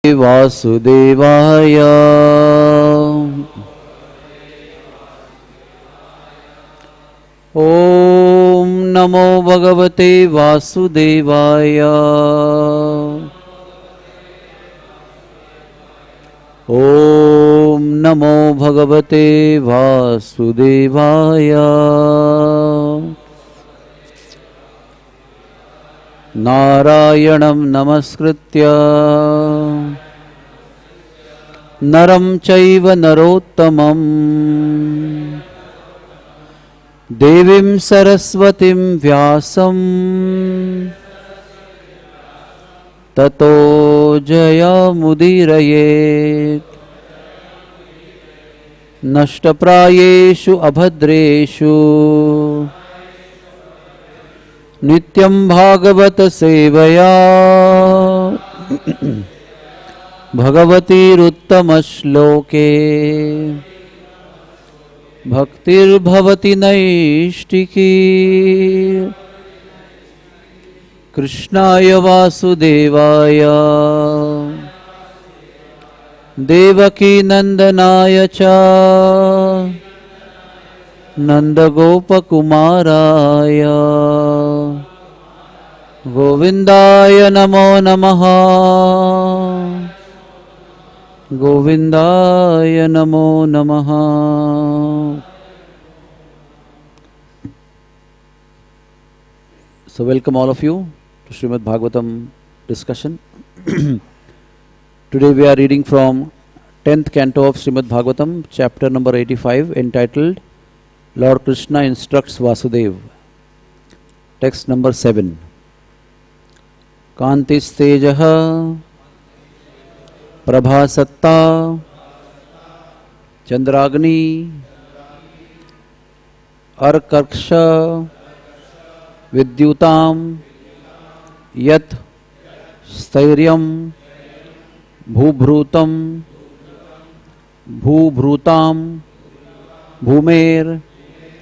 वासुदेवाय। ओम नमो भगवते वासुदेवाय। ओम नमो भगवते वासुदेवाय। नारायणं नमस्कृत्य नरं चैव नरोत्तमं देवीं सरस्वतीं व्यासं ततो जयमुदीरयेत्। नष्टप्रायेषु अभद्रेषु नित्यं भागवत सेवया भगवतीरुत्तमश्लोके भक्तिर्भवति नैष्टिकी। कृष्णाय वासुदेवाय देवकी नंदनाय च नंदगोपकुमाराय गोविंदाय नमो नमः। गोविंदाय नमो नमः। So welcome all of you to Srimad Bhagavatam discussion. Today we are reading from 10th canto of Srimad Bhagavatam, chapter number 85, entitled Lord Krishna instructs Vasudev. Text number 7. Kantistejaha Prabhasatta Chandragni Arkarksha Vidyutam Yat Stairyam Bhubhrutam Bhubhrutam Bhumer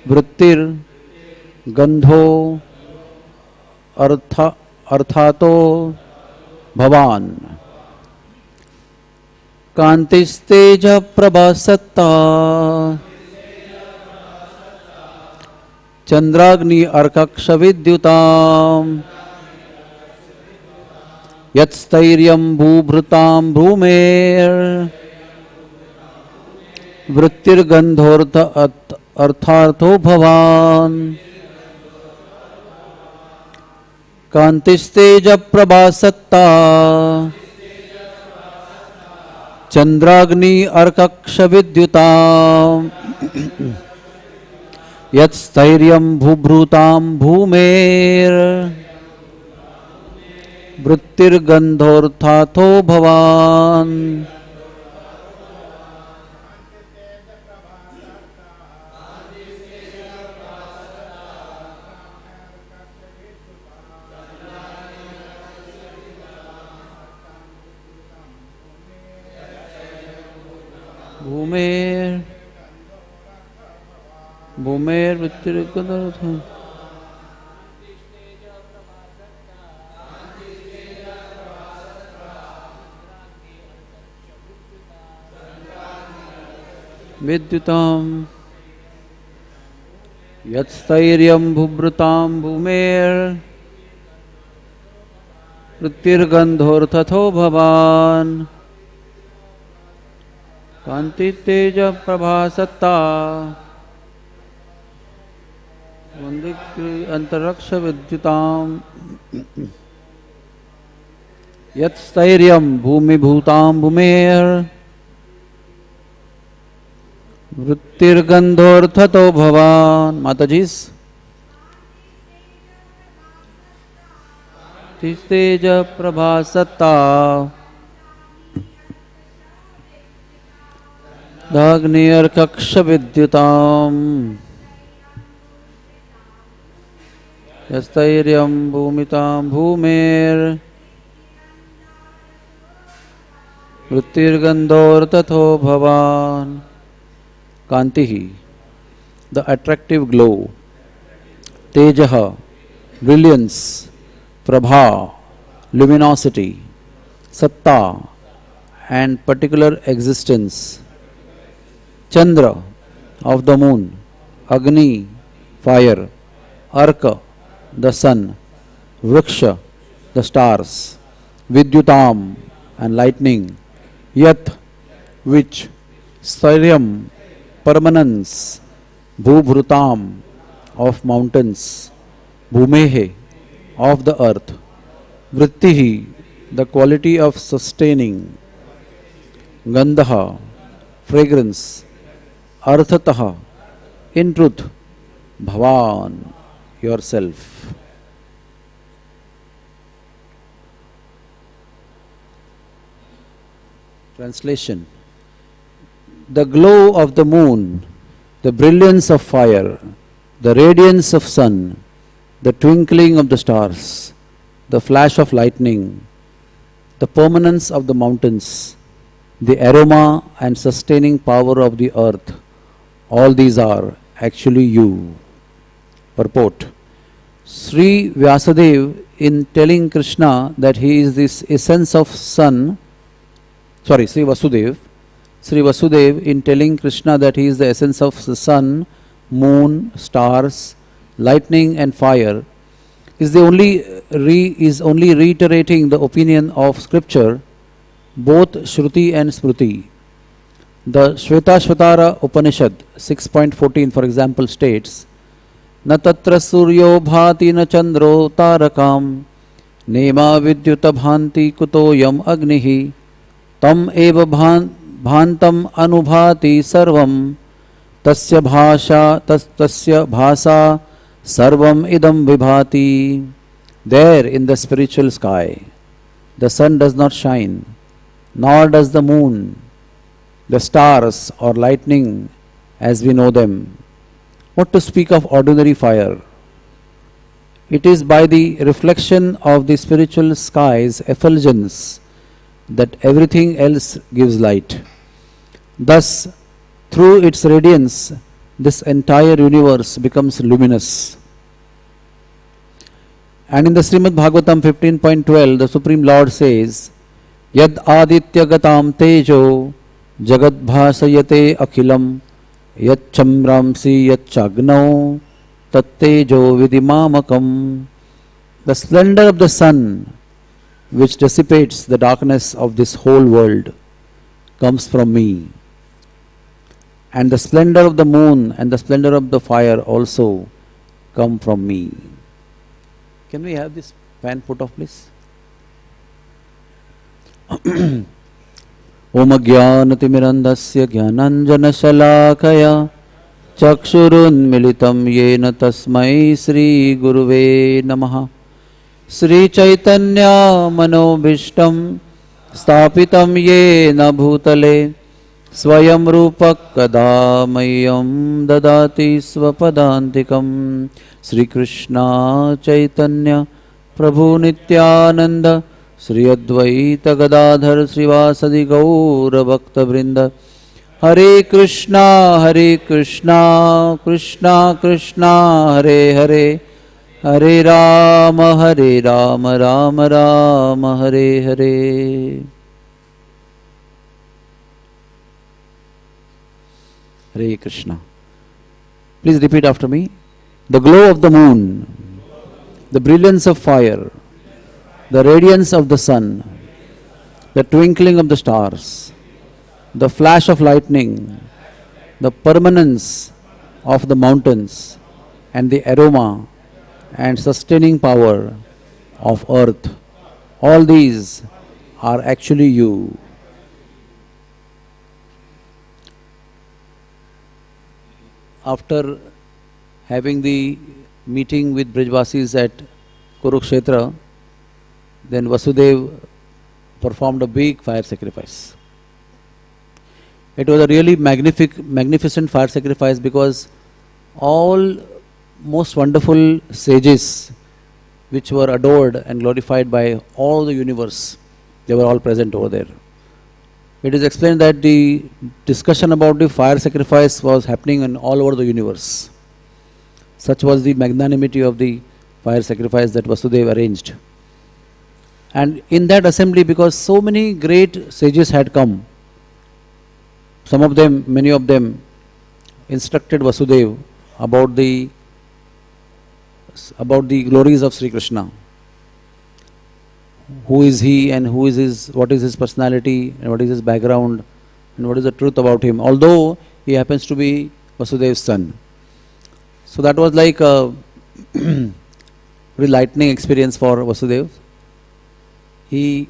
Vrittir Gandho Arthato Bhavan. Kantisteja Prabhasatta Chandragni Arkaksha Vidyutam Yatstairyam Bhubhrutam Bhumer Vrittir Gandhortha Arthartho Bhavan. Kantisteja Prabhasatta Chandragni Arkaksha Vidyutam Yat Stairyam Bhubhrutam Bhumer Vrittir Gandhorthatho Bhavan. Bhumer Vrittir Gandhorthatho Vidyutam Yatstairyam Bhubhrutam Bhumer Vrittir Gandhorthatho Bhavan. Kanti Teja Prabhasatta Vandikri Antaraksha Vidyutam Yat Stairyam Bhumi Bhutam Bhumer Vrittir Gandhorthato Bhavan. Mataji's Teja Prabhasatta Dagni Arkaksha Vidyutam Yastairyam Bhumitam Bhumer Vrittir Gandhorthatho Bhavan. Kantihi, the attractive glow. Tejaha, brilliance. Prabha, luminosity. Satta, and particular existence. Chandra, of the moon. Agni, fire. Arka, the sun. Vriksha, the stars. Vidyutam, and lightning. Yat, which. Stharyam, permanence. Bhubhrutam, of mountains. Bhumehe, of the earth. Vrittihi, the quality of sustaining. Gandha, fragrance. Arthataha, in truth. Bhavan, yourself. Translation. The glow of the moon, the brilliance of fire, the radiance of sun, the twinkling of the stars, the flash of lightning, the permanence of the mountains, the aroma and sustaining power of the earth, all these are actually you. Purport. Sri Vyasadeva, in telling Krishna that he is this essence of sun, Sri Vasudeva, in telling Krishna that he is the essence of the sun, moon, stars, lightning and fire, is only reiterating the opinion of scripture, both Shruti and Smriti. The Shvetashvatara Upanishad 6.14, for example, states, Na tatra suryo bhati na chandro tarakam nema vidyuta bhanti kutoyam agnihi tam eva bhantam anubhati sarvam tasya bhasa sarvam idam vibhati. There in the spiritual sky, the sun does not shine, nor does the moon, the stars or lightning as we know them. What to speak of ordinary fire? It is by the reflection of the spiritual sky's effulgence that everything else gives light. Thus, through its radiance, this entire universe becomes luminous. And in the Srimad Bhagavatam 15.12, the Supreme Lord says, Yad aditya gatam tejo jagad bhasayate akhilam yat chamramsi yat chagnau tat tejo vidimamakam. The splendor of the sun, which dissipates the darkness of this whole world, comes from me. And the splendor of the moon and the splendor of the fire also come from me. Can we have this fan put off, please? Om Jnanatimirandasya Jnananjanashalakaya Chakshurunmilitam Yena Tasmai Sri Guruve Namaha. Sri Chaitanya Manobhishtam Stapitam Yena Bhutale Swayam Rupak Kadamayam Dadati Swapadantikam. Sri Krishna Chaitanya Prabhu Nityananda Sri Advaita Gadadhar Srivasadi Gaura Bhakta Vrinda. Hare Krishna Krishna Krishna Hare Hare, Hare Rama Rama Rama Hare Hare. Hare Krishna. Please repeat after me. The glow of the moon, the brilliance of fire, the radiance of the sun, the twinkling of the stars, the flash of lightning, the permanence of the mountains, and the aroma and sustaining power of earth, all these are actually you. After having the meeting with Brijvasis at Kurukshetra, then Vasudeva performed a big fire sacrifice. It was a really magnificent fire sacrifice because all most wonderful sages which were adored and glorified by all the universe, they were all present over there. It is explained that the discussion about the fire sacrifice was happening in all over the universe. Such was the magnanimity of the fire sacrifice that Vasudeva arranged. And in that assembly, because so many great sages had come, some of them, many of them, instructed Vasudeva about the glories of Sri Krishna. Who is he and what is his personality and what is his background and what is the truth about him, although he happens to be Vasudeva's son. So that was like a very lightning experience for Vasudeva. He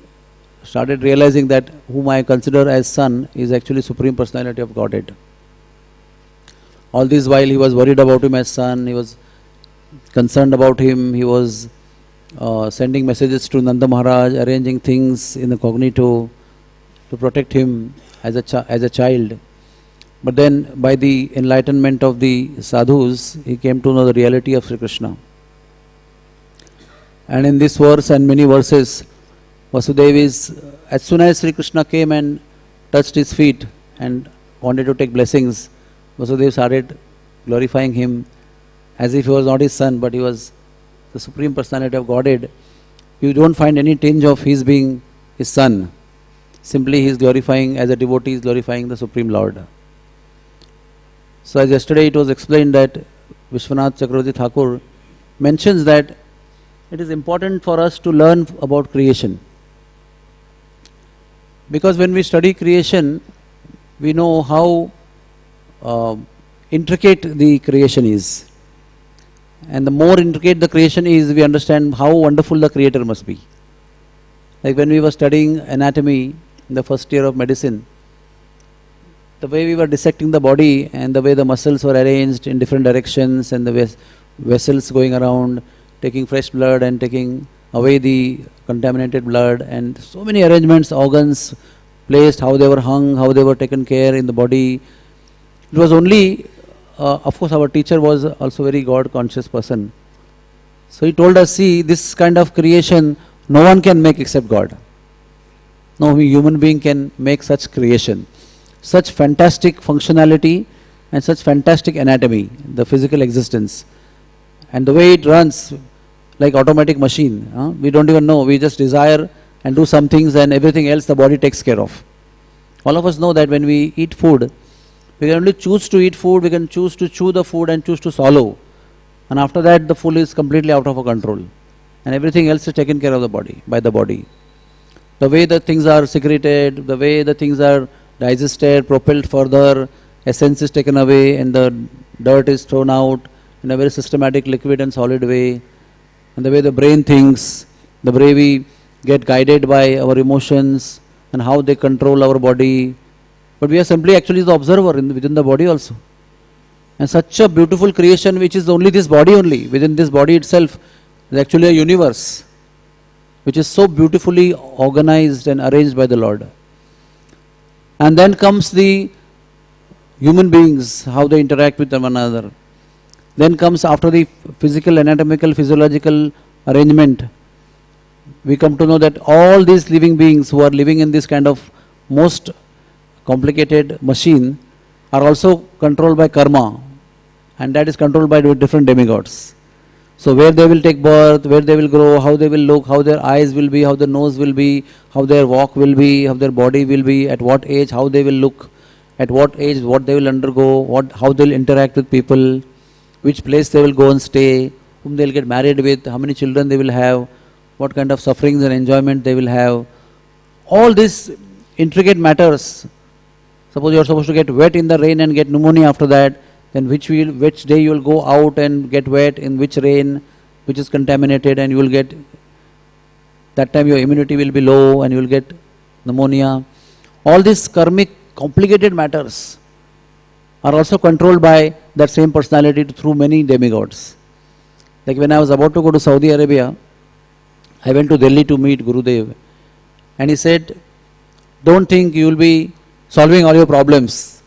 started realizing that whom I consider as son is actually Supreme Personality of Godhead. All this while he was worried about him as son, he was concerned about him, he was sending messages to Nanda Maharaj, arranging things in the cognito to protect him as a child. But then by the enlightenment of the sadhus, he came to know the reality of Sri Krishna. And in this verse and many verses, Vasudeva is, as soon as Sri Krishna came and touched his feet and wanted to take blessings, Vasudeva started glorifying him as if he was not his son, but he was the Supreme Personality of Godhead. You don't find any tinge of his being his son. Simply he is glorifying, as a devotee is glorifying the Supreme Lord. So as yesterday it was explained that Vishwanath Chakravarti Thakur mentions that it is important for us to learn about creation. Because when we study creation, we know how intricate the creation is. And the more intricate the creation is, we understand how wonderful the Creator must be. Like when we were studying anatomy in the first year of medicine, the way we were dissecting the body and the way the muscles were arranged in different directions and the vessels going around, taking fresh blood and taking away the contaminated blood, and so many arrangements, organs placed, how they were hung, how they were taken care in the body. It was only of course, our teacher was also very God-conscious person. So he told us, see, this kind of creation no one can make except God. No human being can make such creation. Such fantastic functionality and such fantastic anatomy, the physical existence. And the way it runs like automatic machine. We don't even know. We just desire and do some things and everything else the body takes care of. All of us know that when we eat food, we can only choose to eat food, we can choose to chew the food and choose to swallow. And after that the food is completely out of our control. And everything else is taken care of the body, by the body. The way the things are secreted, the way the things are digested, propelled further, essence is taken away and the dirt is thrown out in a very systematic liquid and solid way. And the way the brain thinks, the way we get guided by our emotions and how they control our body. But we are simply actually the observer within the body also. And such a beautiful creation which is only this body only. Within this body itself is actually a universe which is so beautifully organized and arranged by the Lord. And then comes the human beings, how they interact with one another. Then comes after the physical, anatomical, physiological arrangement, we come to know that all these living beings who are living in this kind of most complicated machine are also controlled by karma, and that is controlled by different demigods. So where they will take birth, where they will grow, how they will look, how their eyes will be, how their nose will be, how their walk will be, how their body will be, at what age, how they will look, at what age, what they will undergo, how they will interact with people, which place they will go and stay, whom they will get married with, how many children they will have, what kind of sufferings and enjoyment they will have. All these intricate matters. Suppose you are supposed to get wet in the rain and get pneumonia after that, then which day you will go out and get wet, in which rain, which is contaminated, and you will get, that time your immunity will be low and you will get pneumonia. All these karmic complicated matters are also controlled by that same personality through many demigods. Like when I was about to go to Saudi Arabia, I went to Delhi to meet Gurudev, and he said, don't think you will be solving all your problems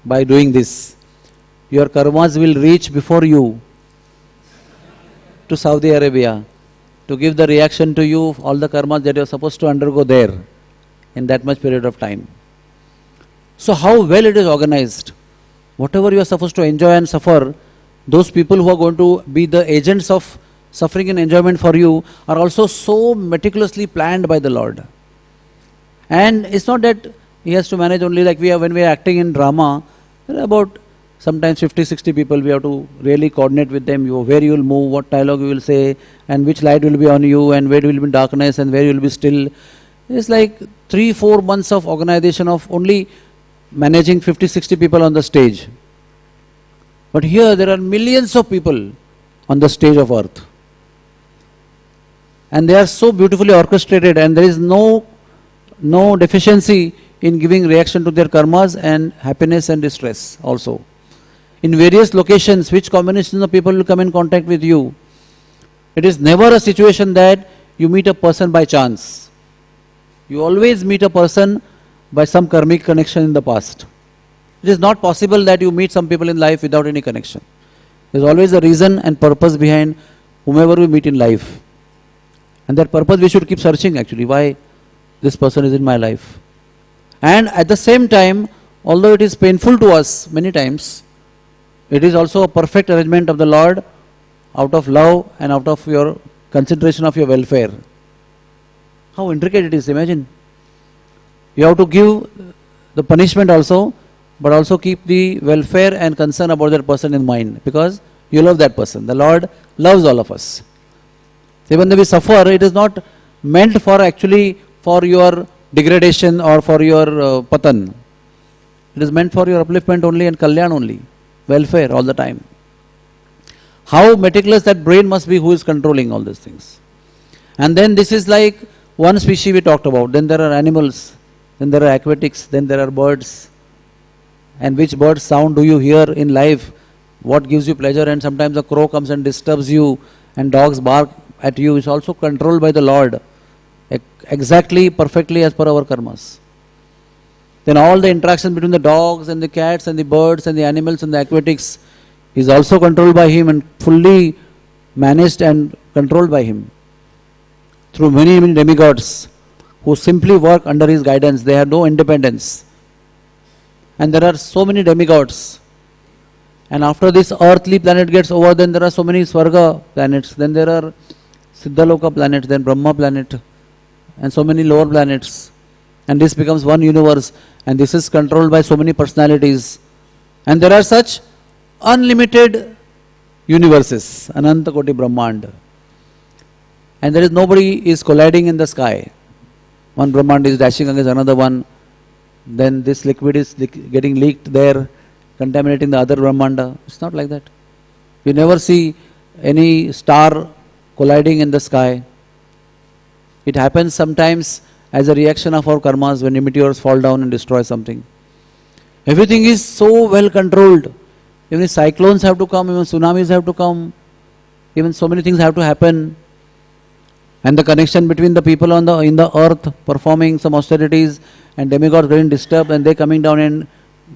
by doing this. Your karmas will reach before you to Saudi Arabia to give the reaction to you, all the karmas that you are supposed to undergo there in that much period of time. So how well it is organized. Whatever you are supposed to enjoy and suffer, those people who are going to be the agents of suffering and enjoyment for you are also so meticulously planned by the Lord. And it's not that He has to manage only like when we are acting in drama, there are about sometimes 50, 60 people, we have to really coordinate with them, where you will move, what dialogue you will say, and which light will be on you, and where you will be in darkness, and where you will be still. It's like 3-4 months of organization of only managing 50, 60 people on the stage. But here there are millions of people on the stage of earth. And they are so beautifully orchestrated, and there is no deficiency in giving reaction to their karmas and happiness and distress also. In various locations, which combinations of people will come in contact with you. It is never a situation that you meet a person by chance. You always meet a person by some karmic connection in the past. It is not possible that you meet some people in life without any connection. There is always a reason and purpose behind whomever we meet in life. And that purpose we should keep searching actually, why this person is in my life. And at the same time, although it is painful to us many times, it is also a perfect arrangement of the Lord out of love and out of your consideration of your welfare. How intricate it is, imagine. You have to give the punishment also, but also keep the welfare and concern about that person in mind, because you love that person. The Lord loves all of us. Even though we suffer, it is not meant for actually for your degradation or for your patan. It is meant for your upliftment only and kalyan only. Welfare all the time. How meticulous that brain must be who is controlling all these things. And then this is like one species we talked about. Then there are animals, then there are aquatics, then there are birds. And which bird's sound do you hear in life? What gives you pleasure? And sometimes a crow comes and disturbs you, and dogs bark at you. It's also controlled by the Lord. Exactly, perfectly as per our karmas. Then all the interaction between the dogs and the cats and the birds and the animals and the aquatics is also controlled by Him and fully managed and controlled by Him. Through many, many demigods who simply work under His guidance. They have no independence. And there are so many demigods. And after this earthly planet gets over, then there are so many Swarga planets. Then there are Siddhaloka planets, then Brahma planet, and so many lower planets. And this becomes one universe, and this is controlled by so many personalities. And there are such unlimited universes, Ananta Koti Brahmand. And there is nobody is colliding in the sky. One Brahmand is dashing against another one. Then this liquid is getting leaked there, contaminating the other Brahmanda. It's not like that. You never see any star colliding in the sky. It happens sometimes as a reaction of our karmas when meteors fall down and destroy something. Everything is so well controlled. Even cyclones have to come, even tsunamis have to come, even so many things have to happen. And the connection between the people in the earth performing some austerities and demigods getting disturbed, and they coming down and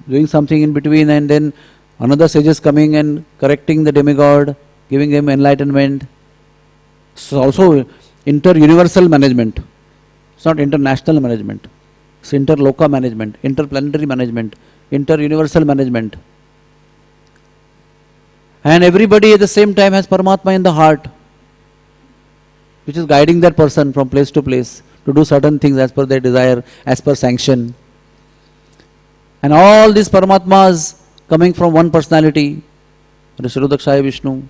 doing something in between, and then another sages coming and correcting the demigod, giving him enlightenment. So also inter-universal management. It's not international management. It's interloka management, interplanetary management, inter-universal management. And everybody at the same time has Paramatma in the heart, which is guiding that person from place to place to do certain things as per their desire, as per sanction. And all these Paramatmas coming from one personality, Rishodakshaya Vishnu,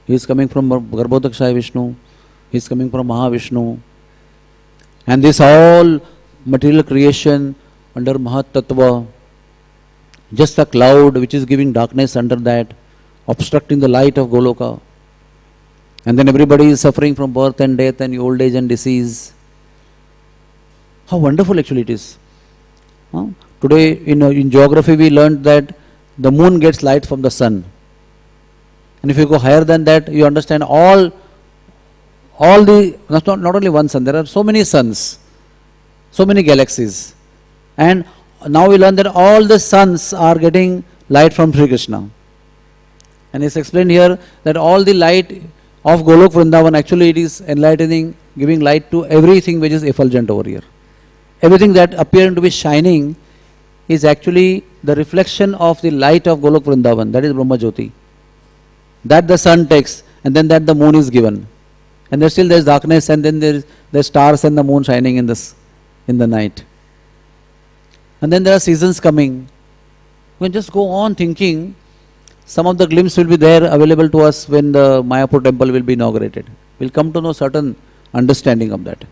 he is coming from Garbhodakshaya Vishnu, he is coming from Mahavishnu. And this all material creation under Mahat Tattva, just a cloud which is giving darkness under that, obstructing the light of Goloka. And then everybody is suffering from birth and death and old age and disease. How wonderful actually it is. Today in geography we learned that the moon gets light from the sun. And if you go higher than that, you understand not only one sun, there are so many suns, so many galaxies. And now we learn that all the suns are getting light from Sri Krishna. And it's explained here that all the light of Golok Vrindavan, actually it is enlightening, giving light to everything which is effulgent over here. Everything that appearing to be shining is actually the reflection of the light of Golok Vrindavan, that is Brahma Jyoti. That the sun takes and then that the moon is given. And there still there's darkness, and then there's stars and the moon shining in the night. And then there are seasons coming. You can just go on thinking. Some of the glimpse will be there available to us when the Mayapur temple will be inaugurated. We'll come to know certain understanding of that.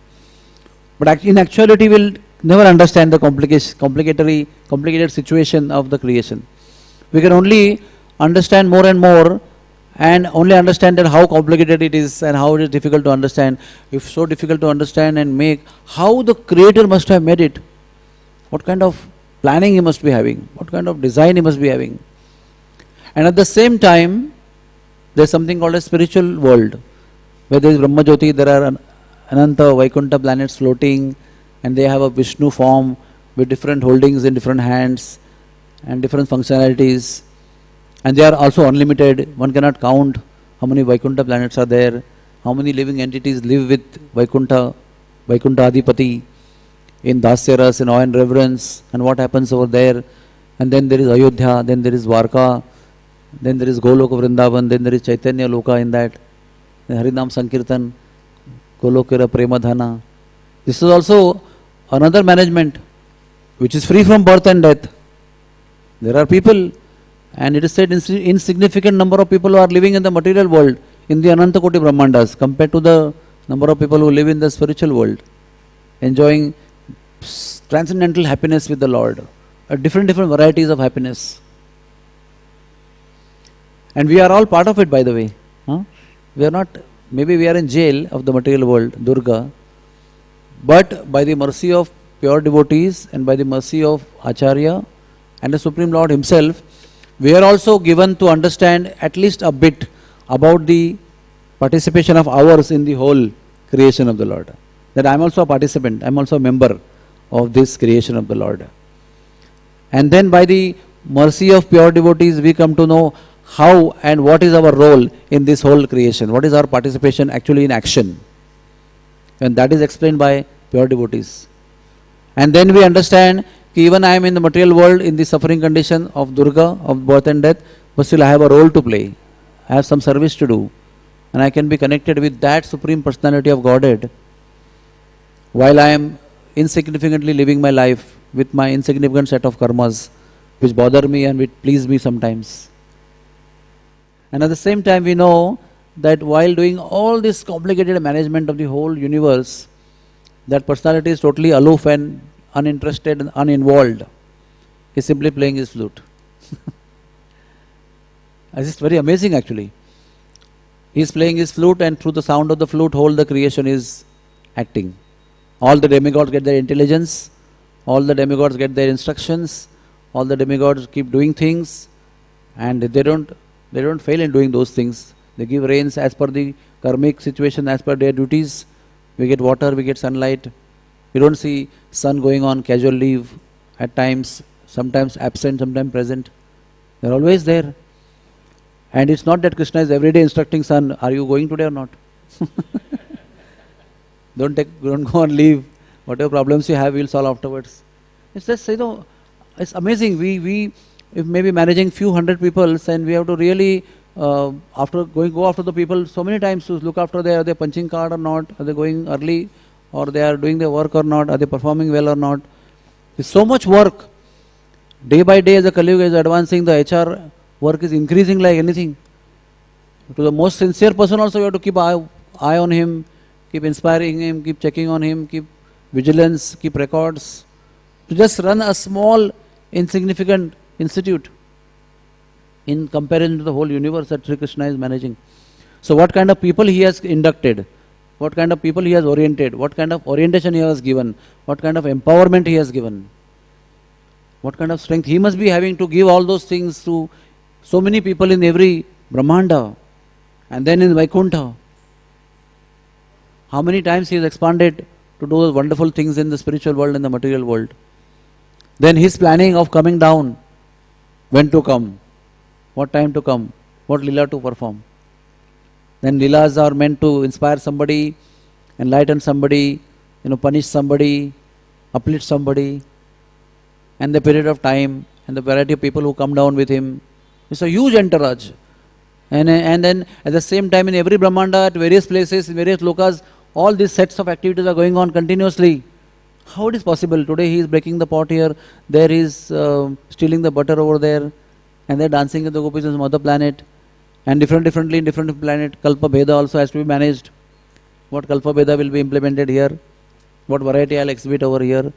But in actuality, we'll never understand the complicated situation of the creation. We can only understand more and more, and only understand that how complicated it is and how it is difficult to understand. If so difficult to understand and make, how the Creator must have made it. What kind of planning he must be having, what kind of design he must be having. And at the same time, there is something called a spiritual world, where there is Brahma Jyoti, there are Ananta, Vaikuntha planets floating, and they have a Vishnu form with different holdings in different hands and different functionalities. And they are also unlimited. One cannot count how many Vaikuntha planets are there, how many living entities live with Vaikuntha Adipati in Dasyaras, in awe and reverence, and what happens over there. And then there is Ayodhya, then there is Dwarka, then there is Goloka Vrindavan, then there is Chaitanya Loka in that, then Harinam Sankirtan, Golokira Premadhana. This is also another management which is free from birth and death. There are people, and it is said insignificant number of people who are living in the material world in the Ananta Koti Brahmandas compared to the number of people who live in the spiritual world, enjoying transcendental happiness with the Lord, different varieties of happiness. And we are all part of it, by the way. We are not, maybe we are in jail of the material world, Durga, but by the mercy of pure devotees and by the mercy of Acharya and the Supreme Lord Himself, we are also given to understand at least a bit about the participation of ours in the whole creation of the Lord. That I am also a participant, I am also a member of this creation of the Lord. And then by the mercy of pure devotees, we come to know how and what is our role in this whole creation, what is our participation actually in action. And that is explained by pure devotees. And then we understand that even I am in the material world in the suffering condition of Durga, of birth and death, but still I have a role to play. I have some service to do. And I can be connected with that Supreme Personality of Godhead while I am insignificantly living my life with my insignificant set of karmas which bother me and which please me sometimes. And at the same time we know that while doing all this complicated management of the whole universe, that personality is totally aloof and uninterested and uninvolved. He is simply playing his flute. This is very amazing actually. He is playing his flute, and through the sound of the flute whole the creation is acting. All the demigods get their intelligence, all the demigods get their instructions, all the demigods keep doing things, and they don't fail in doing those things. They give rains as per the karmic situation, as per their duties. We get water, we get sunlight. We don't see sun going on casual leave at times, sometimes absent, sometimes present. They are always there. And it's not that Krishna is every day instructing sun, are you going today or not? Don't go on leave. Whatever problems you have, we'll solve afterwards. It's just, it's amazing. We if maybe managing few hundred people, and we have to really go after the people so many times to look after are they punching card or not, are they going early, or they are doing their work or not, are they performing well or not. There's so much work. Day by day as the Kali Yuga is advancing, the HR work is increasing like anything. To the most sincere person also, you have to keep eye on him, keep inspiring him, keep checking on him, keep vigilance, keep records. To just run a small, insignificant institute in comparison to the whole universe that Sri Krishna is managing. So what kind of people he has inducted, what kind of people he has oriented, what kind of orientation he has given, what kind of empowerment he has given, what kind of strength he must be having to give all those things to so many people in every Brahmanda and then in Vaikuntha. How many times he has expanded to do those wonderful things in the spiritual world and the material world. Then his planning of coming down, when to come, what time to come, what lila to perform. Then lilas are meant to inspire somebody, enlighten somebody, punish somebody, uplift somebody. And the period of time and the variety of people who come down with him. It's a huge entourage. And then at the same time in every Brahmanda, at various places, in various lokas, all these sets of activities are going on continuously. How it is possible? Today he is breaking the pot here, there he is stealing the butter over there, and they're dancing with the gopis on some other planet. And differently in different planet, Kalpa Bheda also has to be managed. What Kalpa Bheda will be implemented here? What variety I'll exhibit over here?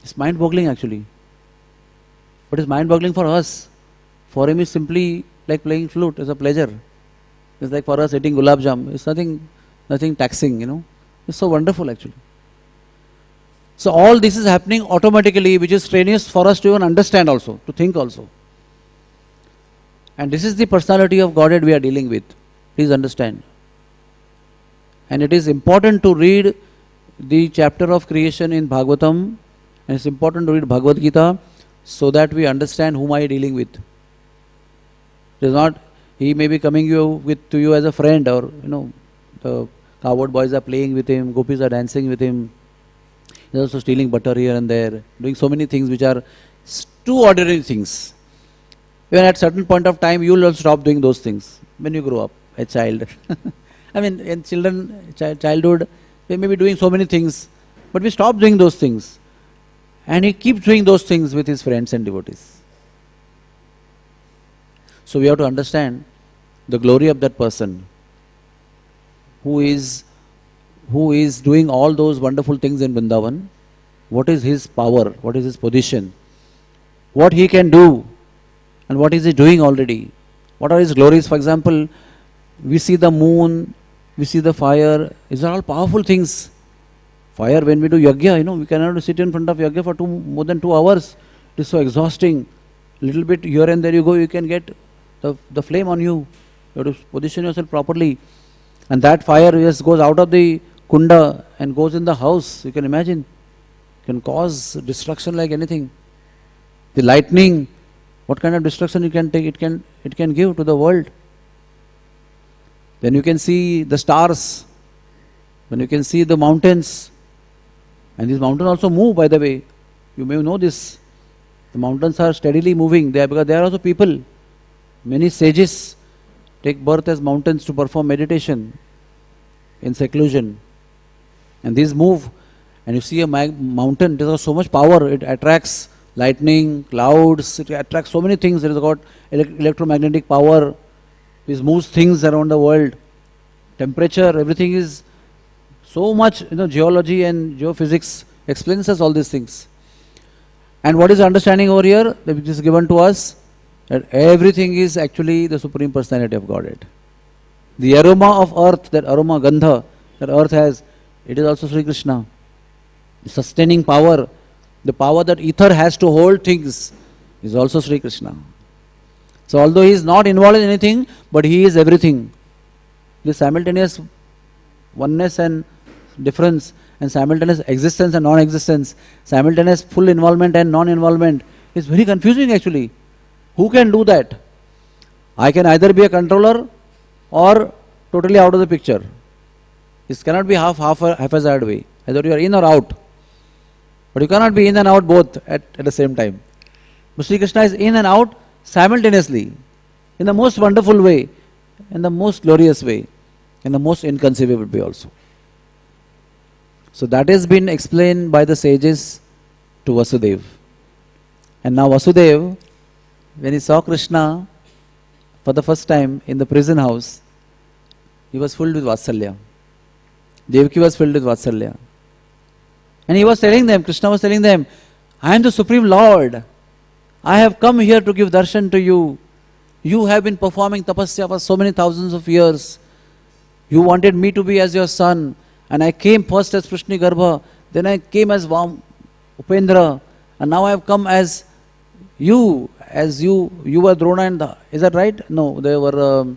It's mind-boggling actually. But it's mind-boggling for us. For him it's simply like playing flute, it's a pleasure. It's like for us eating gulab jam. It's nothing taxing, It's so wonderful actually. So all this is happening automatically, which is strenuous for us to even understand also, to think also. And this is the personality of Godhead we are dealing with. Please understand. And it is important to read the chapter of creation in Bhagavatam, and it's important to read Bhagavad Gita so that we understand whom I am dealing with. It is not, he may be coming to you as a friend, or the coward boys are playing with him, gopis are dancing with him. He is also stealing butter here and there, doing so many things which are too ordinary things. Even at certain point of time, you will also stop doing those things when you grow up, a child. I mean, in childhood, we may be doing so many things, but we stop doing those things. And he keeps doing those things with his friends and devotees. So we have to understand the glory of that person who is doing all those wonderful things in Vrindavan. What is his power? What is his position? What he can do? And what is he doing already? What are his glories? For example, we see the moon, we see the fire. These are all powerful things. Fire, when we do yajna, we cannot sit in front of yajna for more than 2 hours. It is so exhausting. Little bit here and there you go, you can get the flame on you. You have to position yourself properly. And that fire just goes out of the kunda and goes in the house. You can imagine. It can cause destruction like anything. The lightning, what kind of destruction you can take, it can give to the world. Then you can see the stars. Then you can see the mountains. And these mountains also move, by the way. You may know this. The mountains are steadily moving there because they are also people. Many sages take birth as mountains to perform meditation in seclusion. And these move. And you see a mountain, it has so much power. It attracts lightning, clouds, it attracts so many things. It has got electromagnetic power. It moves things around the world. Temperature, everything is so much, geology and geophysics explains us all these things. And what is understanding over here, which is given to us, that everything is actually the Supreme Personality of Godhead. The aroma of earth, that aroma gandha, that earth has, it is also Sri Krishna. The sustaining power, the power that ether has to hold things, is also Sri Krishna. So although he is not involved in anything, but he is everything. The simultaneous oneness and difference, and simultaneous existence and non-existence, simultaneous full involvement and non-involvement is very confusing actually. Who can do that? I can either be a controller or totally out of the picture. This cannot be haphazard way. Either you are in or out. But you cannot be in and out both at the same time. But Sri Krishna is in and out simultaneously, in the most wonderful way, in the most glorious way, in the most inconceivable way also. So that has been explained by the sages to Vasudeva. And now Vasudeva, when he saw Krishna for the first time in the prison house, he was filled with Vatsalya. Devaki was filled with Vatsalya. And he was telling them, Krishna was telling them, I am the Supreme Lord. I have come here to give darshan to you. You have been performing tapasya for so many thousands of years. You wanted me to be as your son. And I came first as Prishni Garbha. Then I came as Upendra. And now I have come as you were Drona and is that right? No, they were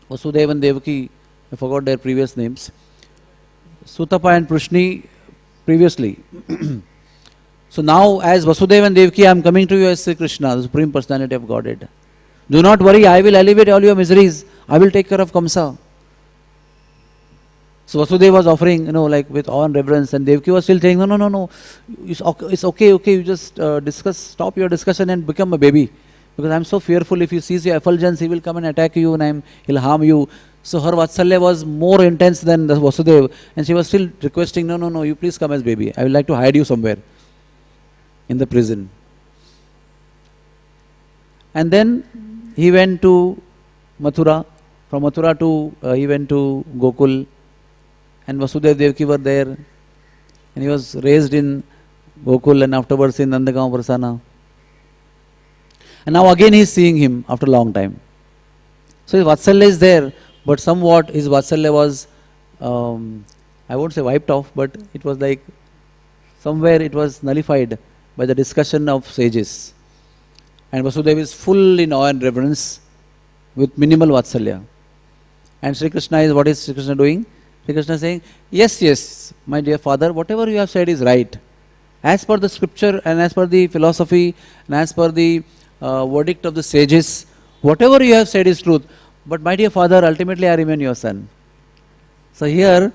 Vasudeva and Devaki. I forgot their previous names. Sutapa and Prishni previously. So now as Vasudeva and Devaki, I am coming to you as Sri Krishna, the Supreme Personality of Godhead. Do not worry, I will alleviate all your miseries. I will take care of Kamsa. So Vasudeva was offering, like with awe and reverence, and Devaki was still saying, no. It's okay, you just stop your discussion and become a baby. because I am so fearful. If he sees your effulgence, he will come and attack you, and he'll harm you. So her Vatsalya was more intense than the Vasudev, and she was still requesting, no, no, no, you please come as baby. I would like to hide you somewhere in the prison. And then he went to Mathura. From Mathura to he went to Gokul, and Vasudev Devaki were there, and he was raised in Gokul and afterwards in Nandagaon Varsana. And now again he is seeing him after a long time. So his Vatsalya is there, but somewhat his Vatsalya was, I won't say wiped off, but it was like somewhere it was nullified by the discussion of sages. And Vasudeva is full in awe and reverence with minimal Vatsalya. And Sri Krishna is, what is Sri Krishna doing? Sri Krishna is saying, yes, yes, my dear father, whatever you have said is right. As per the scripture and as per the philosophy and as per the verdict of the sages, whatever you have said is truth. But my dear father, ultimately I remain your son. So here,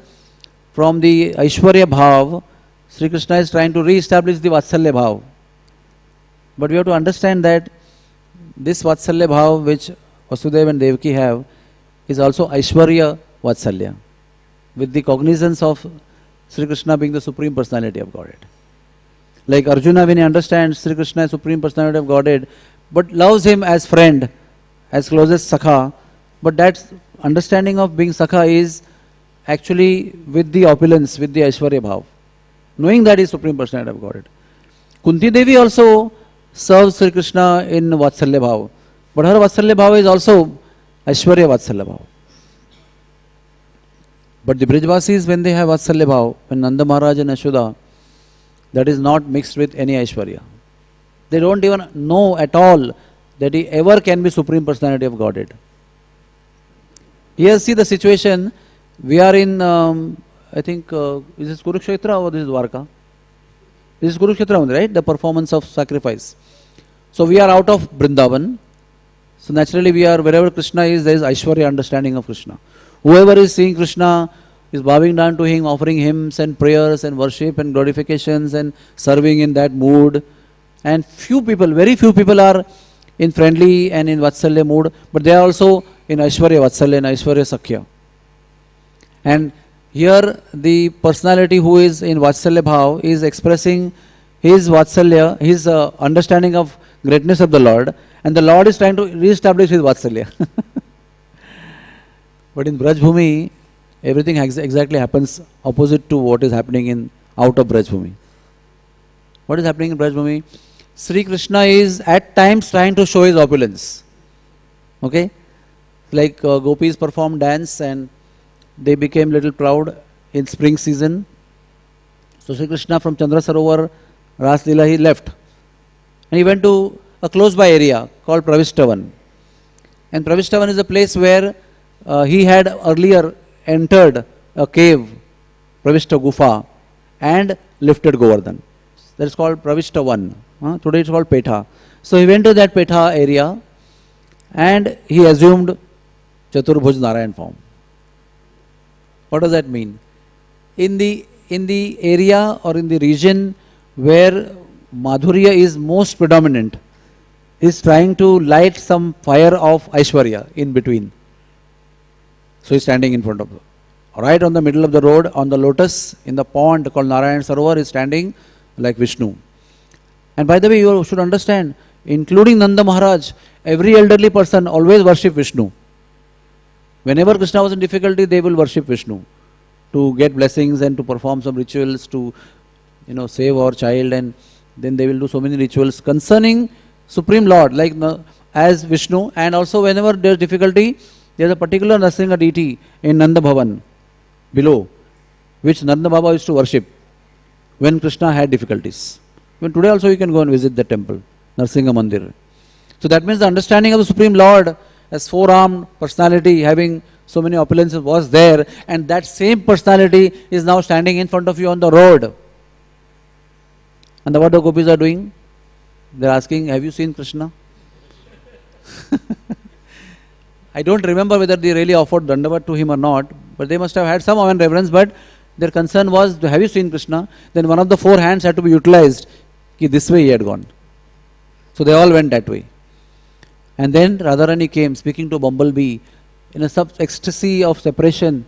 from the Aishwarya Bhav, Sri Krishna is trying to re-establish the Vatsalya Bhav. But we have to understand that this Vatsalya Bhav which Vasudeva and Devaki have is also Aishwarya Vatsalya, with the cognizance of Sri Krishna being the Supreme Personality of Godhead. Like Arjuna, when he understands Sri Krishna as Supreme Personality of Godhead, but loves him as friend, as closest Sakha, but that understanding of being Sakha is actually with the opulence, with the Aishwarya Bhav, knowing that he is Supreme Personality of Godhead. Kunti Devi also serves Sri Krishna in Vatsalya Bhav, but her Vatsalya Bhav is also Aishwarya Vatsalya Bhav. But the Brijvasis, when they have Vatsalya Bhav, when Nanda Maharaj and Yashoda, that is not mixed with any Aishwarya. They don't even know at all that he ever can be Supreme Personality of Godhead. Here see the situation, we are in, I think, is this Kurukshetra or this is Dwarka? This is Kurukshetra only, right? The performance of sacrifice. So we are out of Vrindavan. So naturally we are, wherever Krishna is, there is Aishwarya understanding of Krishna. Whoever is seeing Krishna is bowing down to him, offering hymns and prayers and worship and glorifications and serving in that mood. And few people, very few people are in friendly and in Vatsalya mood, but they are also in Aishwarya Vatsalya and Aishwarya Sakhya. And here the personality who is in Vatsalya Bhav is expressing his Vatsalya, his understanding of greatness of the Lord, and the Lord is trying to re-establish his Vatsalya. But in Braj Bhumi, everything exactly happens opposite to what is happening in out of Braj Bhumi. What is happening in Braj Bhumi? Sri Krishna is at times trying to show his opulence. Okay? Like gopis performed dance and they became little proud in spring season. So Sri Krishna from Chandra Sarovar, Ras Leela, he left. And he went to a close by area called Pravishtavan. And Pravishtavan is a place where he had earlier entered a cave, Pravishta Gufa, and lifted Govardhan. That is called Pravishtavan. Today it is called Petha. So he went to that Petha area and he assumed Chaturbhuj Narayan form. What does that mean? In the area or in the region where Madhurya is most predominant, he is trying to light some fire of Aishwarya in between. So he is standing in front of, right on the middle of the road, on the lotus, in the pond called Narayan Sarovar, is standing like Vishnu. And by the way, you should understand, including Nanda Maharaj, every elderly person always worship Vishnu. Whenever Krishna was in difficulty, they will worship Vishnu to get blessings and to perform some rituals to, save our child, and then they will do so many rituals concerning Supreme Lord, like as Vishnu. And also whenever there is difficulty, there is a particular Nrsimha deity in Nanda Bhavan below, which Nanda Baba used to worship when Krishna had difficulties. Even today also you can go and visit the temple, Nrsimha Mandir. So that means the understanding of the Supreme Lord as four-armed personality having so many opulences was there, and that same personality is now standing in front of you on the road. And what the gopis are doing? They are asking, have you seen Krishna? I don't remember whether they really offered Dandavat to him or not, but they must have had some awe and reverence, but their concern was, have you seen Krishna? Then one of the four hands had to be utilized, this way he had gone. So they all went that way. And then Radharani came speaking to Bumblebee in a ecstasy of separation.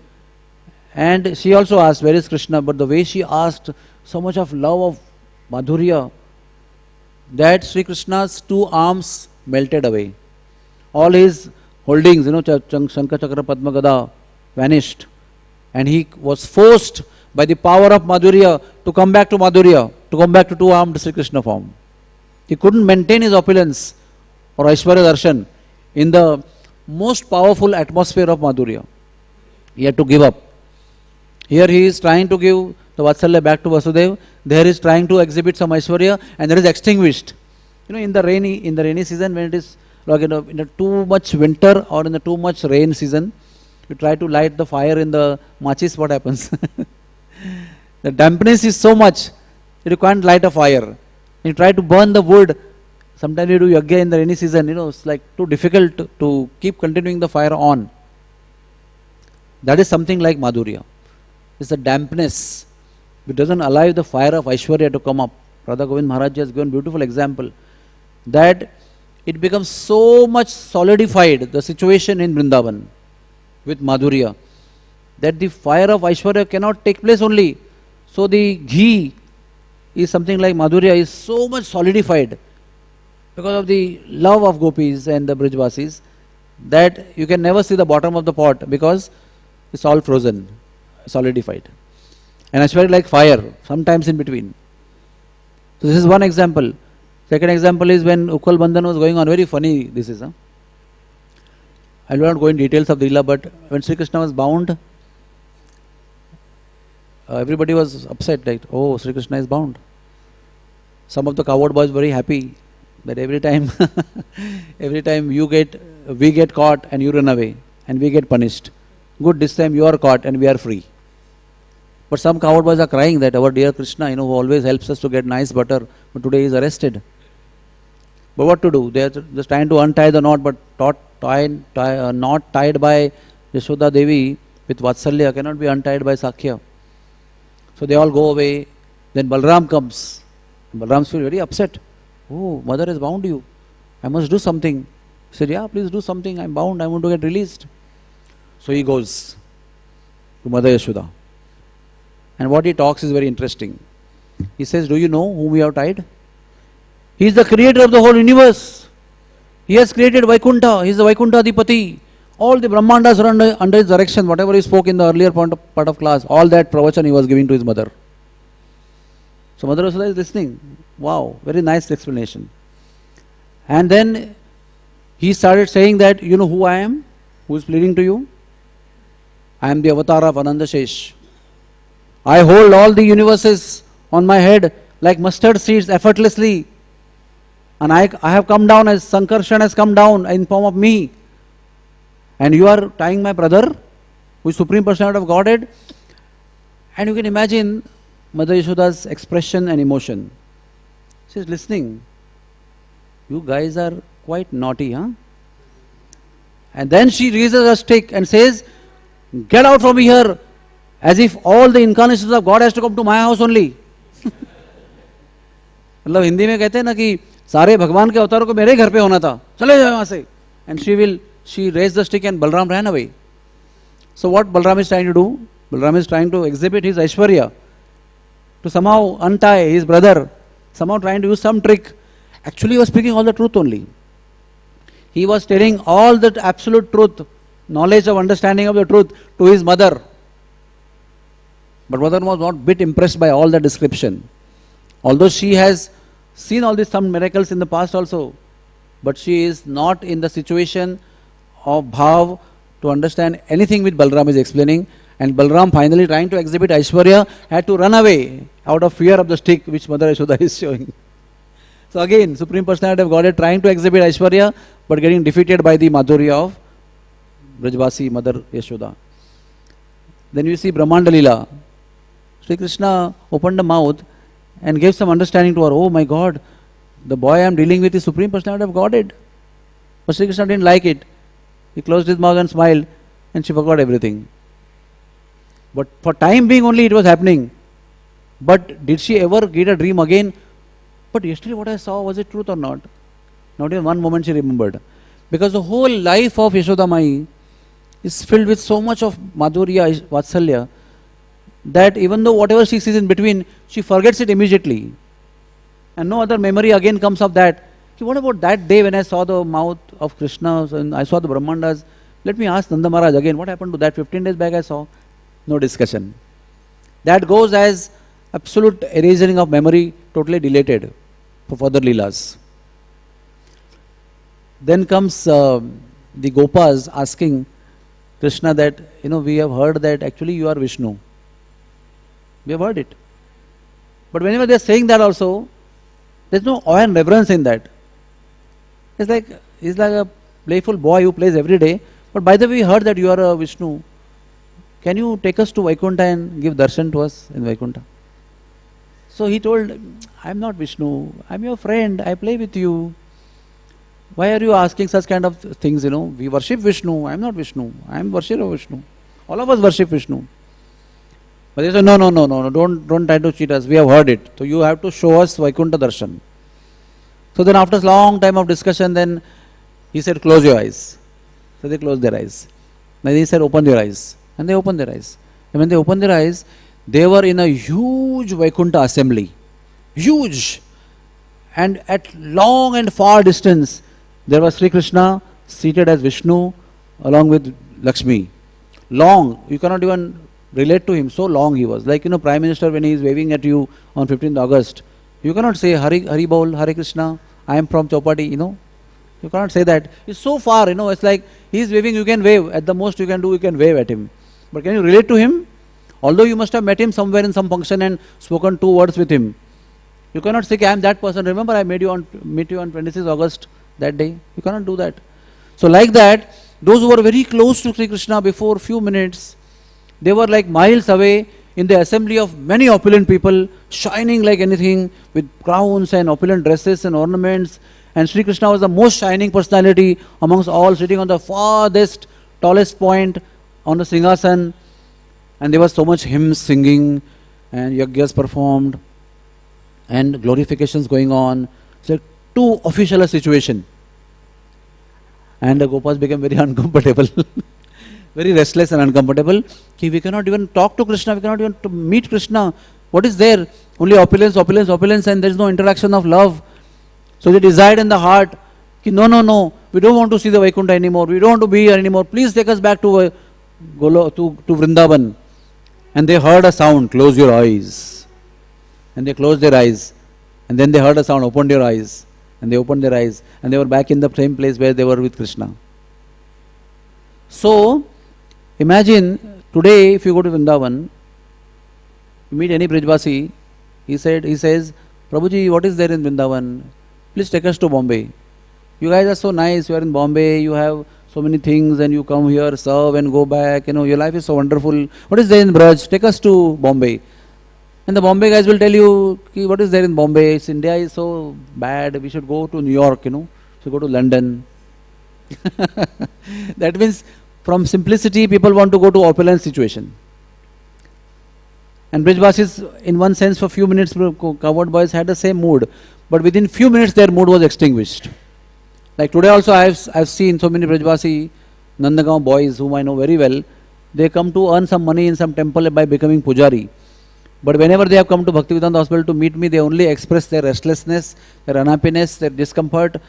And she also asked, where is Krishna? But the way she asked, so much of love of Madhurya, that Sri Krishna's two arms melted away. All his holdings, Shankha Chakra Padma Gada, vanished. And he was forced by the power of Madhurya to come back to Madhurya, to come back to two-armed Sri Krishna form. He couldn't maintain his opulence or Aishwarya Darshan in the most powerful atmosphere of Madhurya. He had to give up. Here he is trying to give the Vatsalya back to Vasudev. There he is trying to exhibit some Aishwarya, and there is extinguished. In the rainy season, when it is like in a too much winter or in the too much rain season, you try to light the fire in the machis, what happens? The dampness is so much that you can't light a fire. You try to burn the wood. Sometimes you do yagya in the rainy season, it's like too difficult to keep continuing the fire on. That is something like Madhurya. It's the dampness which doesn't allow the fire of Aishwarya to come up. Radha Govind Maharaj has given beautiful example that it becomes so much solidified, the situation in Vrindavan with Madhurya, that the fire of Aishwarya cannot take place only. So the ghee is something like Madhurya is so much solidified because of the love of gopis and the Brijvasis that you can never see the bottom of the pot because it's all frozen, solidified. And Aishwarya like fire, sometimes in between. So this is one example. Second example is when Ukkal Bandhan was going on, very funny this is. I will not go in details of the Leela, but when Sri Krishna was bound, everybody was upset, like, oh, Sri Krishna is bound. Some of the coward boys were very happy that every time we get caught and you run away and we get punished. Good, this time you are caught and we are free. But some coward boys are crying that our dear Krishna, who always helps us to get nice butter, but today he is arrested. But what to do? They are just trying to untie the knot, but knot tied by Yashoda Devi with Vatsalya cannot be untied by Sakhya. So they all go away. Then Balram comes. Balram feels very upset. Oh, mother has bound you. I must do something. He said, yeah, please do something. I'm bound. I want to get released. So he goes to Mother Yashoda. And what he talks is very interesting. He says, do you know whom we have tied? He is the creator of the whole universe. He has created Vaikuntha. He is the Vaikuntha Adhipati. All the Brahmandas are under his direction. Whatever he spoke in the earlier part of class, all that pravachan he was giving to his mother. So Mother Yashoda is listening. Wow, very nice explanation. And then he started saying that, you know who I am? Who is pleading to you? I am the avatar of Ananda Shesh. I hold all the universes on my head like mustard seeds effortlessly. And I have come down as Sankarshan has come down in form of me. And you are tying my brother, who is Supreme Personality of Godhead. And you can imagine Mother Yashoda's expression and emotion. She is listening. You guys are quite naughty, huh? And then she raises a stick and says, get out from here, as if all the incarnations of God has to come to my house only. मतलब हिंदी में कहते हैं ना कि सारे भगवान के अवतारों को मेरे घर पे होना था, चले जाओ वहां से. And she raised the stick and Balram ran away. So what Balram is trying to do? Balram is trying to exhibit his Aishwarya, to somehow untie his brother, somehow trying to use some trick. Actually he was speaking all the truth only. He was telling all the absolute truth, knowledge of understanding of the truth to his mother. But mother was not a bit impressed by all the description. Although she has seen all these some miracles in the past also, but she is not in the situation of bhav to understand anything which Balram is explaining. And Balram, finally trying to exhibit Aishwarya, had to run away out of fear of the stick which Mother Yashoda is showing. So again, Supreme Personality of Godhead trying to exhibit Aishwarya, but getting defeated by the Madhurya of Brajvasi Mother Yashoda. Then you see Brahmanda Leela. Sri Krishna opened the mouth and gave some understanding to her. Oh my God, the boy I am dealing with is Supreme Personality of Godhead. But Sri Krishna didn't like it. He closed his mouth and smiled, and she forgot everything. But for time being only it was happening. But did she ever get a dream again? But yesterday what I saw, was it truth or not? Not even one moment she remembered. Because the whole life of Yashoda Mai is filled with so much of Madhurya, Vatsalya, that even though whatever she sees in between, she forgets it immediately. And no other memory again comes of that. What about that day when I saw the mouth of Krishna and I saw the Brahmandas? Let me ask Nanda Maharaj again, what happened to that? 15 days back I saw. No discussion. That goes as absolute erasing of memory, totally deleted for further Leelas. Then comes the Gopas asking Krishna that, we have heard that actually you are Vishnu. We have heard it. But whenever they are saying that also, there is no awe and reverence in that. He's like a playful boy who plays every day. But by the way, we heard that you are a Vishnu. Can you take us to Vaikuntha and give darshan to us in Vaikuntha? So he told, I am not Vishnu. I am your friend. I play with you. Why are you asking such kind of things? We worship Vishnu. I am not Vishnu. I am worshipper of Vishnu. All of us worship Vishnu. But they said, no, don't try to cheat us. We have heard it. So you have to show us Vaikuntha darshan. So then after a long time of discussion, then he said, close your eyes. So they closed their eyes. Then he said, open your eyes. And they opened their eyes. And when they opened their eyes, they were in a huge Vaikuntha assembly. Huge. And at long and far distance, there was Sri Krishna seated as Vishnu along with Lakshmi. Long. You cannot even relate to him. So long he was. Like, Prime Minister when he is waving at you on 15th August. You cannot say, Hari Bol, Hare Krishna, I am from Chowpatty, You cannot say that. It's so far, it's like he is waving, you can wave. At the most you can do, you can wave at him. But can you relate to him? Although you must have met him somewhere in some function and spoken 2 words with him. You cannot say, I am that person. Remember I meet you on 26th August that day. You cannot do that. So like that, those who were very close to Sri Krishna before few minutes, they were like miles away in the assembly of many opulent people, shining like anything, with crowns and opulent dresses and ornaments. And Sri Krishna was the most shining personality amongst all, sitting on the farthest, tallest point on the Singhasan. And there was so much hymns singing and yagyas performed and glorifications going on. It's like too official a situation. And the Gopas became very uncomfortable. Very restless and uncomfortable. We cannot even talk to Krishna, we cannot even meet Krishna. What is there? Only opulence, and there is no interaction of love. So they desired in the heart, no, we don't want to see the Vaikuntha anymore, we don't want to be here anymore, please take us back to Vrindavan. And they heard a sound, close your eyes. And they closed their eyes. And then they heard a sound, opened your eyes. And they opened their eyes. And they were back in the same place where they were with Krishna. So, imagine today if you go to Vrindavan, you meet any Brijvasi, he says, Prabhuji, what is there in Vrindavan? Please take us to Bombay. You guys are so nice, you are in Bombay, you have so many things and you come here, serve and go back, your life is so wonderful. What is there in Braj? Take us to Bombay. And the Bombay guys will tell you, what is there in Bombay? India is so bad, we should go to New York, we should go to London. That means from simplicity people want to go to opulence situation. And Brijvasis in one sense for few minutes covered boys had the same mood. But within few minutes their mood was extinguished. Like today also I've seen so many Brijvasi Nandagaon boys whom I know very well. They come to earn some money in some temple by becoming pujari. But whenever they have come to Bhaktivedanta Hospital to meet me, they only express their restlessness, their unhappiness, their discomfort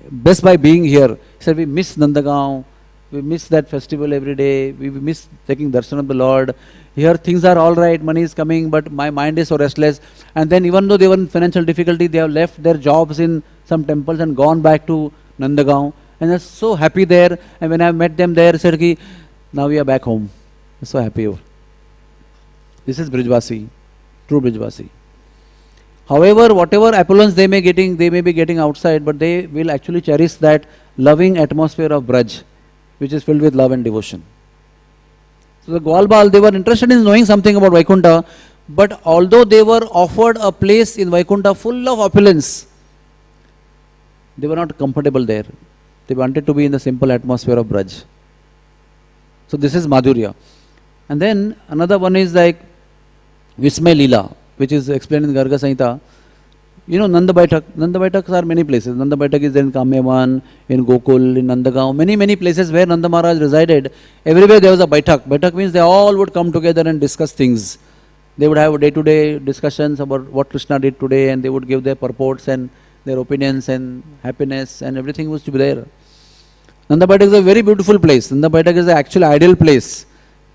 best by being here. He said, we miss Nandagaon, we miss that festival every day, we miss taking darshan of the Lord. Here things are all right, money is coming, but my mind is so restless. And then even though they were in financial difficulty, they have left their jobs in some temples and gone back to Nandagaon. And they're so happy there. And when I met them there, said, now we are back home. I'm so happy. This is Brijvasi, true Brijvasi. However, whatever opulence they may be getting outside, but they will actually cherish that loving atmosphere of Braj, which is filled with love and devotion. So the Gwalbal, they were interested in knowing something about Vaikuntha, but although they were offered a place in Vaikuntha full of opulence, they were not comfortable there. They wanted to be in the simple atmosphere of Braj. So this is Madhurya. And then another one is like Vismay Leela, which is explained in Garga Samhita. You know Nanda Baitak. Nanda Baitaks are many places. Nanda Baitak is there in Kamyavan, in Gokul, in Nandagaon, many places where Nanda Maharaj resided. Everywhere there was a Baitak. Baitak means they all would come together and discuss things. They would have day-to-day discussions about what Krishna did today, and they would give their purports and their opinions and happiness, and everything was to be there. Nanda Baitak is a very beautiful place. Nanda Baitak is the actual ideal place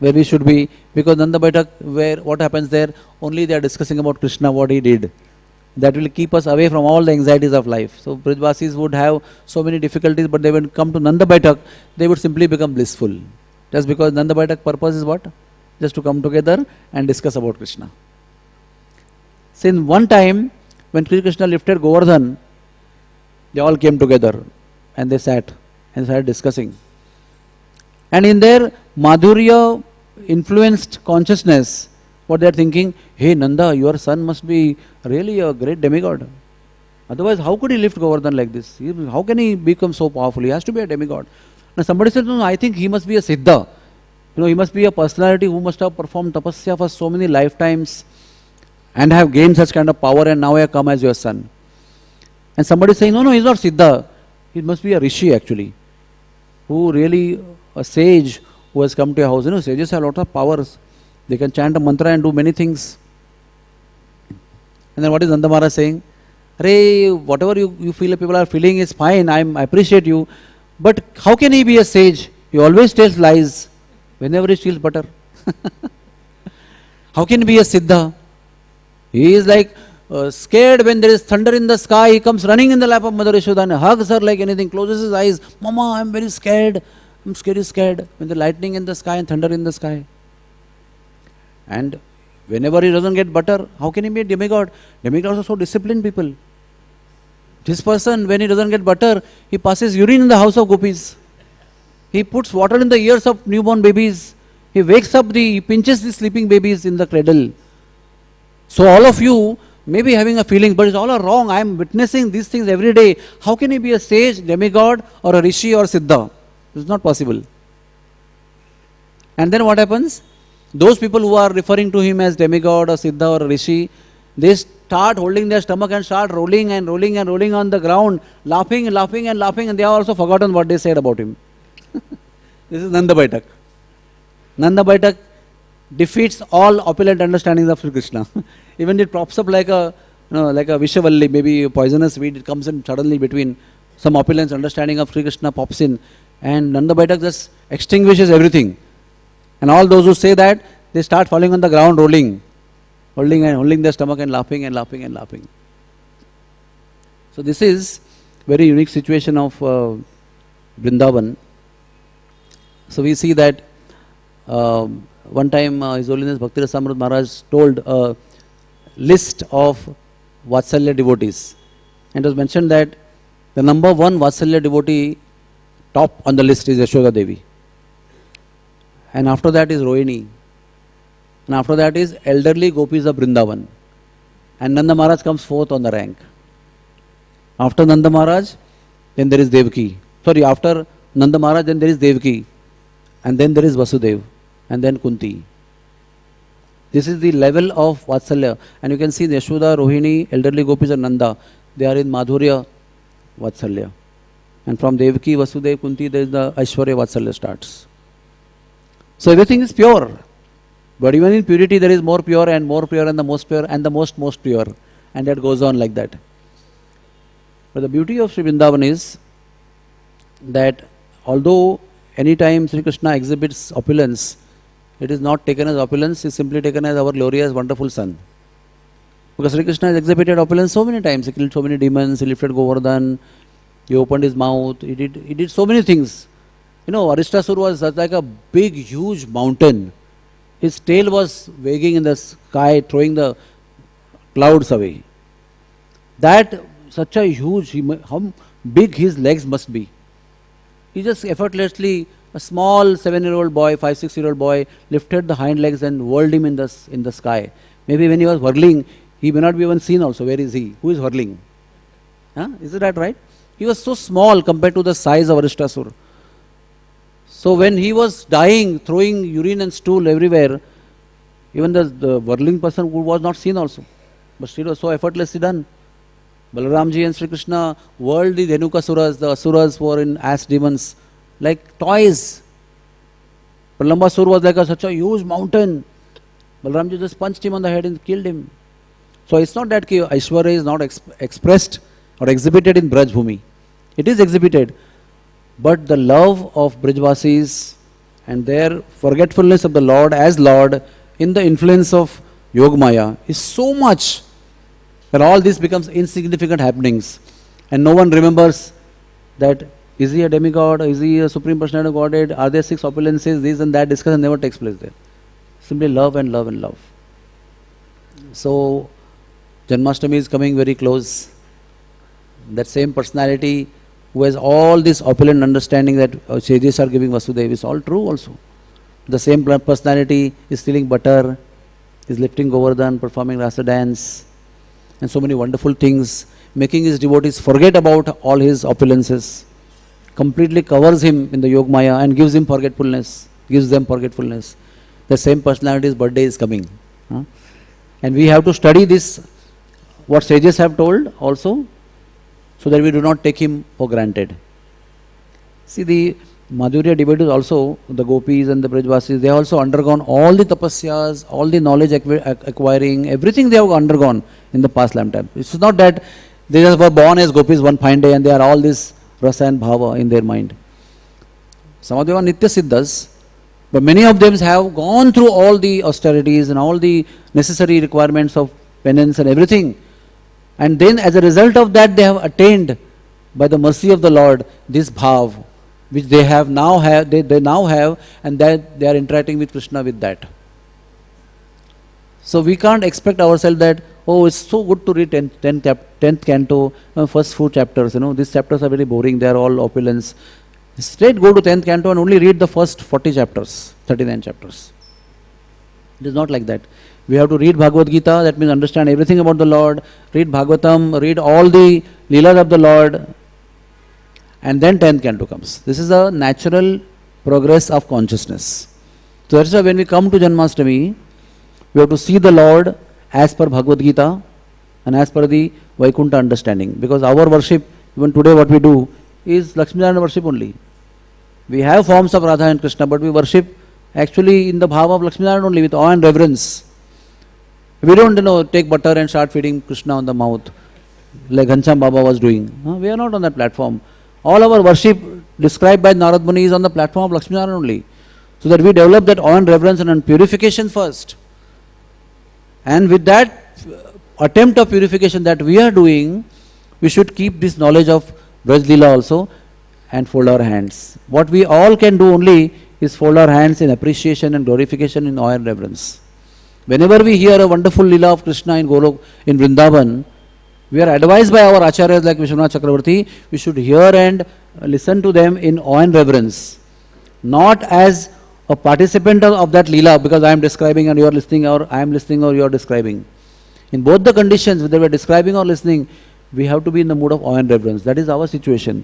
where we should be, because Nanda Baitak, where what happens there, only they are discussing about Krishna, what he did. That will keep us away from all the anxieties of life. So Brijvasis would have so many difficulties, but they would come to Nanda Baitak, they would simply become blissful. Just because Nanda Baitak purpose is what? Just to come together and discuss about Krishna. Since one time, when Sri Krishna lifted Govardhan, they all came together and they sat and started discussing. And in their Madhurya influenced consciousness, what they are thinking, hey Nanda, your son must be really a great demigod. Otherwise, how could he lift Govardhan like this? How can he become so powerful? He has to be a demigod. Now somebody said, no, I think he must be a Siddha. You know, he must be a personality who must have performed tapasya for so many lifetimes and have gained such kind of power, and now he has come as your son. And somebody is saying, no, he's not Siddha. He must be a Rishi actually, who really, a sage who has come to your house. You know, sages have a lot of powers. They can chant a mantra and do many things. And then what is Nanda Maharaj saying? Arey, whatever you feel people are feeling is fine, I appreciate you. But how can he be a sage? He always tells lies whenever he steals butter. How can he be a Siddha? He is like scared when there is thunder in the sky. He comes running in the lap of Mother Yashoda and hugs her like anything, closes his eyes. Mama, I am very scared. I'm scared. When the lightning in the sky and thunder in the sky. And whenever he doesn't get butter, how can he be a demigod? Demigods are so disciplined people. This person, when he doesn't get butter, he passes urine in the house of gopis. He puts water in the ears of newborn babies. He wakes up he pinches the sleeping babies in the cradle. So all of you may be having a feeling, but it's all wrong. I am witnessing these things every day. How can he be a sage, demigod, or a rishi or siddha? It's not possible. And then what happens? Those people who are referring to him as demigod or siddha or rishi, they start holding their stomach and start rolling on the ground, laughing, and they have also forgotten what they said about him. This is Nanda Baitak. Nanda Baitak defeats all opulent understandings of Sri Krishna. Even it props up like a Vishavalli, maybe a poisonous weed, it comes in suddenly between some opulent understanding of Sri Krishna pops in, and Nanda Baitak just extinguishes everything. And all those who say that, they start falling on the ground, holding their stomach and laughing. So this is very unique situation of Vrindavan. So we see that one time His Holiness Bhakti Rasamrita Maharaj told a list of Vatsalya devotees. And it was mentioned that the number one Vatsalya devotee top on the list is Yashoda Devi. And after that is Rohini. And after that is elderly gopis of Vrindavan. And Nanda Maharaj comes fourth on the rank. After Nanda Maharaj, then there is Devaki. After Nanda Maharaj, then there is Devaki. And then there is Vasudev. And then Kunti. This is the level of Vatsalya. And you can see the Yashoda, Rohini, elderly gopis and Nanda. They are in Madhurya Vatsalya. And from Devaki, Vasudev, Kunti, there is the Aishwarya Vatsalya starts. So everything is pure. But even in purity there is more pure and the most pure and the most pure. And that goes on like that. But the beauty of Sri Vrindavan is that although anytime Sri Krishna exhibits opulence, it is not taken as opulence, it is simply taken as our glorious, wonderful son. Because Sri Krishna has exhibited opulence so many times. He killed so many demons, he lifted Govardhan, he opened his mouth, he did so many things. You know, Aristasura was like a big, huge mountain. His tail was wagging in the sky, throwing the clouds away. That, such a huge, how big his legs must be. He just effortlessly, a small 7-year-old boy, 5-6-year-old boy, lifted the hind legs and whirled him in the sky. Maybe when he was whirling, he may not be even seen also. Where is he? Who is whirling? Isn't that right? He was so small compared to the size of Aristasura. So when he was dying, throwing urine and stool everywhere, even the whirling person was not seen also. But still was so effortlessly done. Balaramji and Sri Krishna whirled the Dhenukasuras, the asuras who were in ass demons, like toys. Pralambasur was like such a huge mountain. Balaramji just punched him on the head and killed him. So it's not that Aishwarya is not expressed or exhibited in Braj Bhumi. It is exhibited. But the love of Brijvasis and their forgetfulness of the Lord as Lord in the influence of Yogamaya is so much that all this becomes insignificant happenings. And no one remembers that is he a demigod, is he a supreme personality of Godhead, are there 6 opulences, this and that discussion never takes place there. Simply love and love and love. So Janmashtami is coming very close. That same personality who has all this opulent understanding that sages are giving Vasudeva is all true also. The same personality is stealing butter, is lifting Govardhan, performing rasa dance, and so many wonderful things, making his devotees forget about all his opulences, completely covers him in the Yogamaya and gives him forgetfulness, gives them forgetfulness. The same personality's birthday is coming. And we have to study this, what sages have told also, so that we do not take him for granted. See, the Madhurya devotees also, the gopis and the Brajvasis, they have also undergone all the tapasyas, all the knowledge acquiring, everything they have undergone in the past lifetime. It's not that they just were born as gopis one fine day and they are all this rasa and bhava in their mind. Some of them are nitya siddhas, but many of them have gone through all the austerities and all the necessary requirements of penance and everything. And then as a result of that, they have attained, by the mercy of the Lord, this bhav, which they have now have, they now have, and that they are interacting with Krishna with that. So we can't expect ourselves that, oh, it's so good to read 10th canto, first 4 chapters, these chapters are very boring, they are all opulence. Straight go to 10th canto and only read the first 40 chapters, 39 chapters. It is not like that. We have to read Bhagavad Gita, that means understand everything about the Lord, read Bhagavatam, read all the Leelas of the Lord, and then 10th canto comes. This is a natural progress of consciousness. So that's why when we come to Janmashtami, we have to see the Lord as per Bhagavad Gita and as per the Vaikuntha understanding. Because our worship, even today what we do, is Lakshminarayan worship only. We have forms of Radha and Krishna, but we worship actually in the bhava of Lakshminarayan only, with awe and reverence. We don't take butter and start feeding Krishna on the mouth like Ghanshyam Baba was doing. We are not on that platform. All our worship described by Narad Muni is on the platform of Lakshminarayan only. So that we develop that awe and reverence and purification first. And with that attempt of purification that we are doing, we should keep this knowledge of Braj Leela also and fold our hands. What we all can do only is fold our hands in appreciation and glorification in awe and reverence. Whenever we hear a wonderful Leela of Krishna in Golok, in Vrindavan, we are advised by our acharyas like Vishwanath Chakravarti, we should hear and listen to them in awe and reverence. Not as a participant of that Leela, because I am describing and you are listening, or I am listening or you are describing. In both the conditions, whether we are describing or listening, we have to be in the mood of awe and reverence. That is our situation.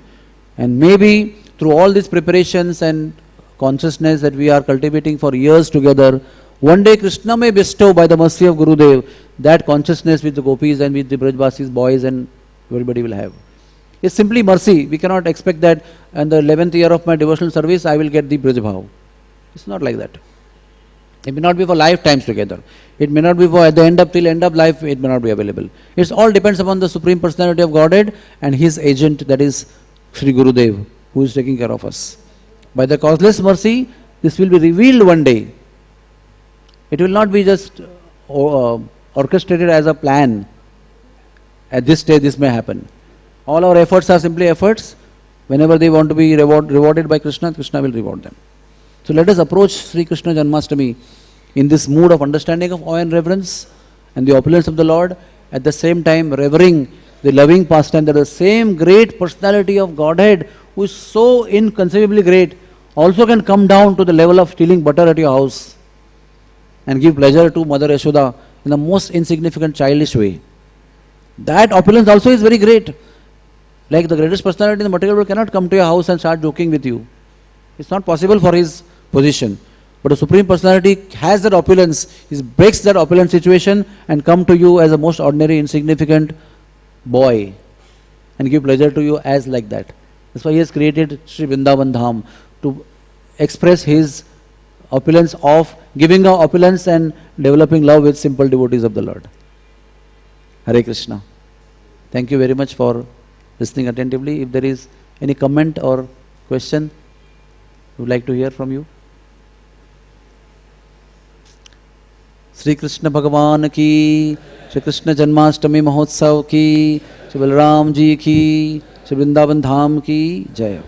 And maybe through all these preparations and consciousness that we are cultivating for years together, one day Krishna may bestow by the mercy of Gurudev that consciousness with the gopis and with the Brajvasis, boys, and everybody will have. It's simply mercy. We cannot expect that in the 11th year of my devotional service I will get the Braj Bhav. It's not like that. It may not be for lifetimes together. It may not be for at the end of life, it may not be available. It all depends upon the Supreme Personality of Godhead and His agent, that is Sri Gurudev, who is taking care of us. By the causeless mercy, this will be revealed one day. It will not be just orchestrated as a plan. At this stage, this may happen. All our efforts are simply efforts. Whenever they want to be rewarded by Krishna, Krishna will reward them. So let us approach Sri Krishna Janmashtami in this mood of understanding of awe and reverence and the opulence of the Lord, at the same time revering the loving pastime that the same great personality of Godhead, who is so inconceivably great, also can come down to the level of stealing butter at your house and give pleasure to Mother Yashoda in the most insignificant childish way. That opulence also is very great. Like the greatest personality in the material world cannot come to your house and start joking with you. It's not possible for his position. But the Supreme Personality has that opulence. He breaks that opulent situation and come to you as a most ordinary, insignificant boy and give pleasure to you as like that. That's why he has created Sri Vrindavan Dham, to express his opulence of giving a opulence and developing love with simple devotees of the Lord. Hare Krishna. Thank you very much for listening attentively. If there is any comment or question, we would like to hear from you. Shri Krishna भगवान की, श्री कृष्ण जन्माष्टमी महोत्सव की, श्री बलराम जी की, श्री वृंदावन धाम की जय।